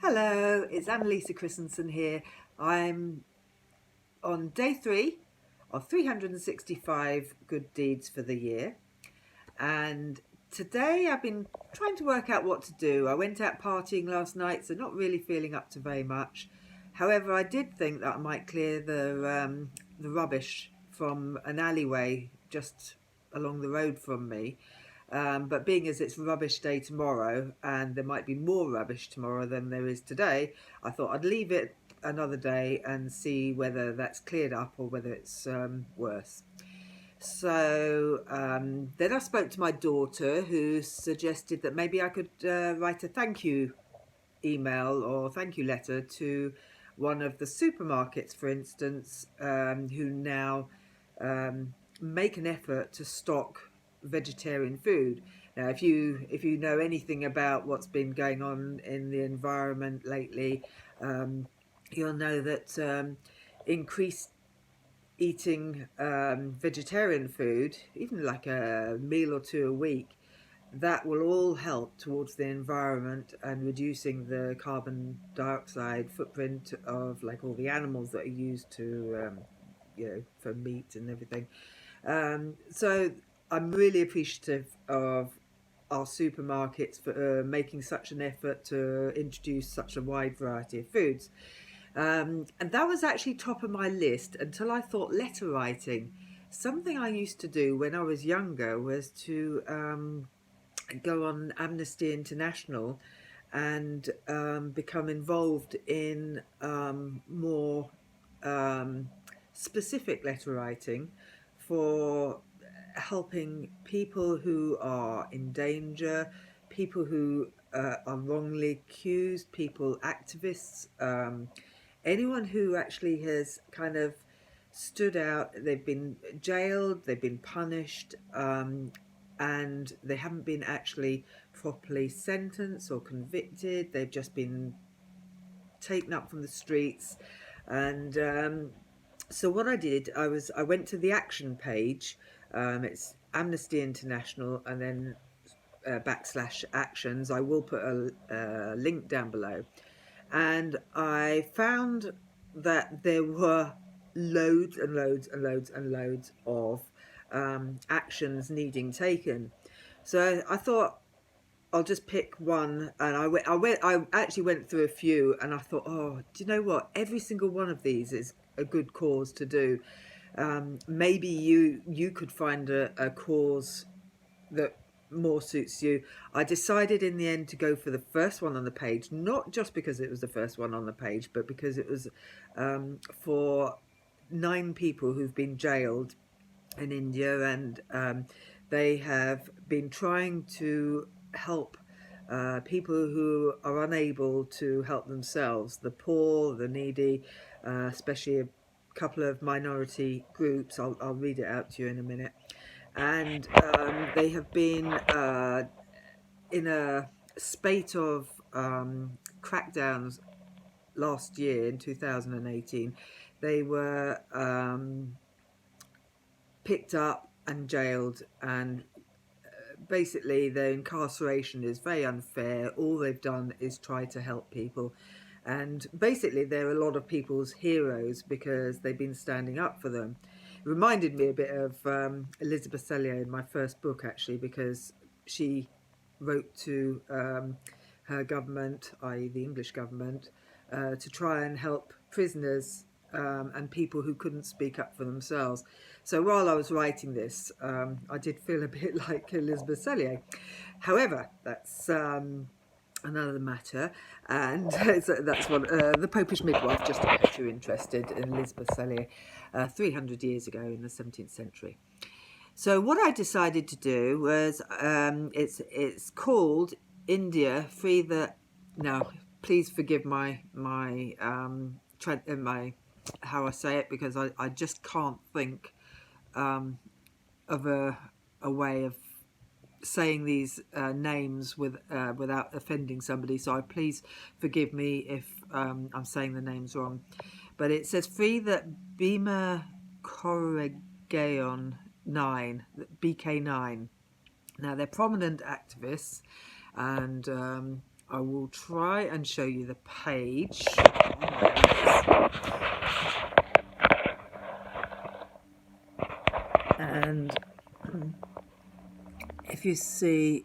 Hello, it's Annalisa Christensen here. I'm on day 3 of 365 good deeds for the year, and today I've been trying to work out what to do. I went out partying last night, so not really feeling up to very much. However, I did think that I might clear the rubbish from an alleyway just along the road from me. But being as it's rubbish day tomorrow and there might be more rubbish tomorrow than there is today, I thought I'd leave it another day and see whether that's cleared up or whether it's worse. So then I spoke to my daughter, who suggested that maybe I could write a thank you email or thank you letter to one of the supermarkets, for instance, who now make an effort to stock vegetarian food. Now, if you know anything about what's been going on in the environment lately, you'll know that increased eating vegetarian food, even like a meal or two a week, that will all help towards the environment and reducing the carbon dioxide footprint of like all the animals that are used to for meat and everything. So I'm really appreciative of our supermarkets for making such an effort to introduce such a wide variety of foods. And that was actually top of my list until I thought letter writing. Something I used to do when I was younger was to go on Amnesty International and become involved in more specific letter writing for helping people who are in danger, people who are wrongly accused, people, activists, anyone who actually has kind of stood out. They've been jailed, they've been punished, and they haven't been actually properly sentenced or convicted. They've just been taken up from the streets. And so what I did, I went to the action page. It's Amnesty International, and then / actions. I will put a link down below. And I found that there were loads and loads and loads and loads of actions needing taken. So I thought I'll just pick one, and I actually went through a few, and I thought, oh, do you know what? Every single one of these is a good cause to do. Maybe you could find a cause that more suits you. I decided in the end to go for the first one on the page, not just because it was the first one on the page, but because it was for 9 people who've been jailed in India, and they have been trying to help people who are unable to help themselves, the poor, the needy, especially a couple of minority groups. I'll read it out to you in a minute. And they have been in a spate of crackdowns last year in 2018. They were picked up and jailed, and basically their incarceration is very unfair. All they've done is try to help people, and basically they're a lot of people's heroes because they've been standing up for them. It reminded me a bit of Elizabeth Cellier in my first book, actually, because she wrote to her government, i.e. the English government, to try and help prisoners and people who couldn't speak up for themselves. So while I was writing this, I did feel a bit like Elizabeth Cellier. However, that's another matter, and that's what the Popish Midwife, just in case you're interested, in Elizabeth Cellier, 300 years ago in the 17th century. So what I decided to do was, it's called India Free the. Now, please forgive my how I say it, because I just can't think of a way of saying these names without offending somebody. So please forgive me if I'm saying the names wrong. But it says free the Bhima Koregaon 9, BK9. Now, they're prominent activists, and I will try and show you the page. And if you see,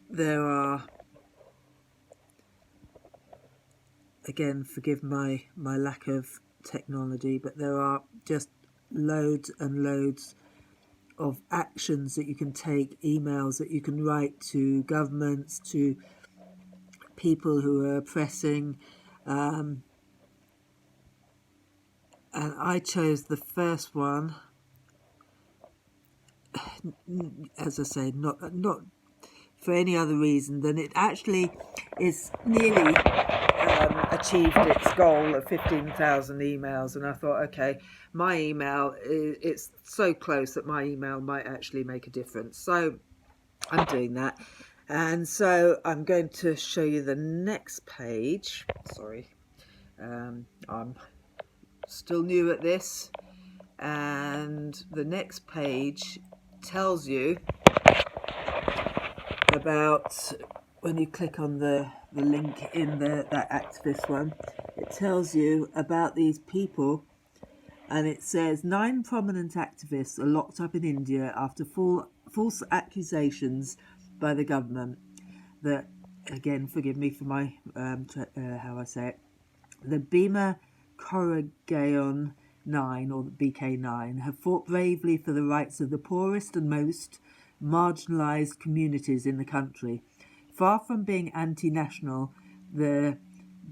there are, again, forgive my lack of technology, but there are just loads and loads of actions that you can take, emails that you can write to governments, to people who are oppressing. And I chose the first one, as I say, not for any other reason than it actually is nearly achieved its goal of 15,000 emails, and I thought, okay, my email, it's so close that my email might actually make a difference. So I'm doing that, and so I'm going to show you the next page. Sorry, I'm still new at this, and the next page tells you about, when you click on the link in that activist one, it tells you about these people, and it says 9 prominent activists are locked up in India after false accusations by the government that, again, forgive me for my how I say it, the Bhima Koregaon 9, or the BK9, have fought bravely for the rights of the poorest and most marginalised communities in the country. Far from being anti-national, the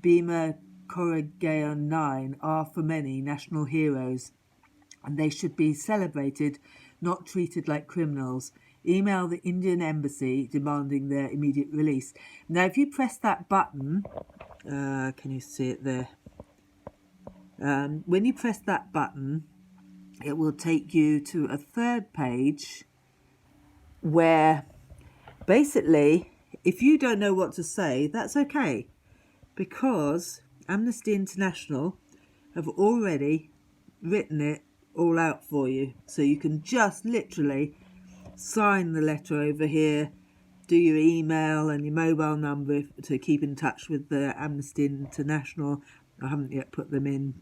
Bhima Koregaon 9 are for many national heroes, and they should be celebrated, not treated like criminals. Email the Indian embassy demanding their immediate release. Now, if you press that button, can you see it there? When you press that button, it will take you to a third page where basically, if you don't know what to say, that's okay, because Amnesty International have already written it all out for you. So you can just literally sign the letter over here, do your email and your mobile number to keep in touch with the Amnesty International. I haven't yet put them in,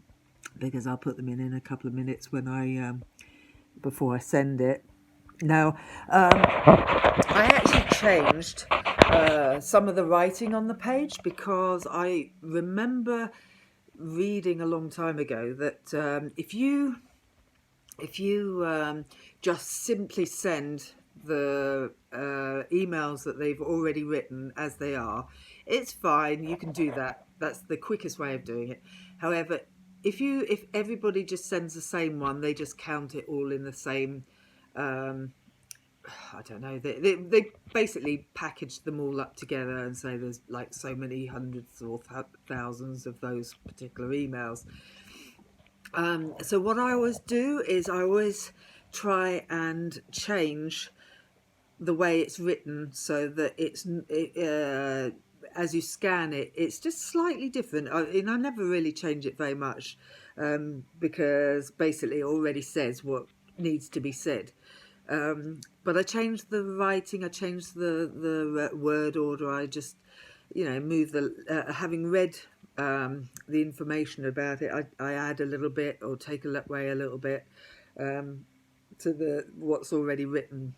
because I'll put them in a couple of minutes when I before I send it. Now, I actually changed some of the writing on the page, because I remember reading a long time ago that if you just simply send the emails that they've already written as they are, it's fine, you can do that. That's the quickest way of doing it. However, if everybody just sends the same one, they just count it all in the same, I don't know, they basically package them all up together and say there's like so many hundreds or thousands of those particular emails. So what I always do is I always try and change the way it's written so that it's as you scan it, it's just slightly different. I never really change it very much, because basically it already says what needs to be said. But I changed the writing, I changed the word order. I just, move the, having read the information about it, I add a little bit or take away a little bit to what's already written,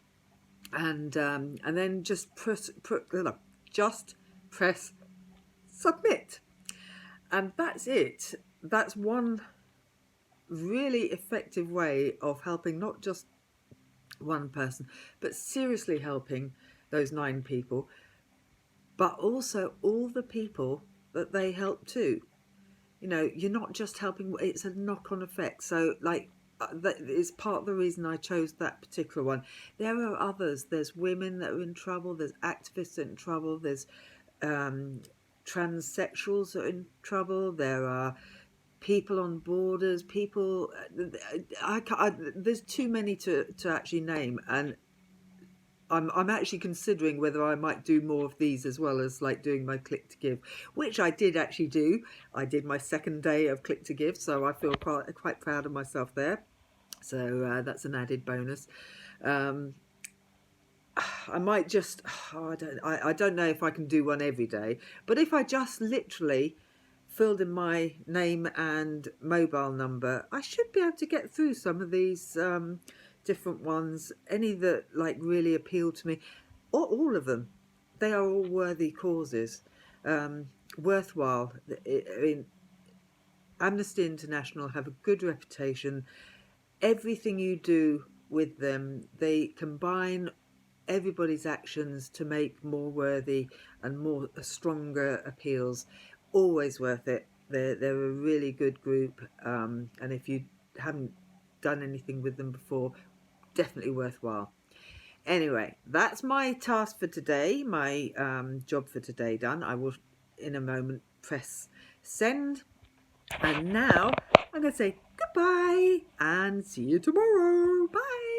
and then just press submit, and that's it. That's one really effective way of helping not just one person, but seriously helping those 9 people, but also all the people that they help too. You're not just helping, it's a knock-on effect. So that is part of the reason I chose that particular one. There are others. There's women that are in trouble, there's activists in trouble, there's transsexuals that are in trouble, there are people on borders, people, there's too many to actually name, and I'm actually considering whether I might do more of these, as well as like doing my Click to Give, which I did actually do. I did my second day of Click to Give, so I feel quite proud of myself there. So that's an added bonus. I might just, I don't know if I can do one every day, but if I just literally filled in my name and mobile number, I should be able to get through some of these different ones, any that like really appeal to me, or all of them. They are all worthy causes, worthwhile. I mean, Amnesty International have a good reputation. Everything you do with them, they combine everybody's actions to make more worthy and more stronger appeals. Always worth it. They're a really good group, and if you haven't done anything with them before, definitely worthwhile. Anyway, that's my task for today, my job for today done. I will in a moment press send, and now I'm going to say goodbye and see you tomorrow. Bye.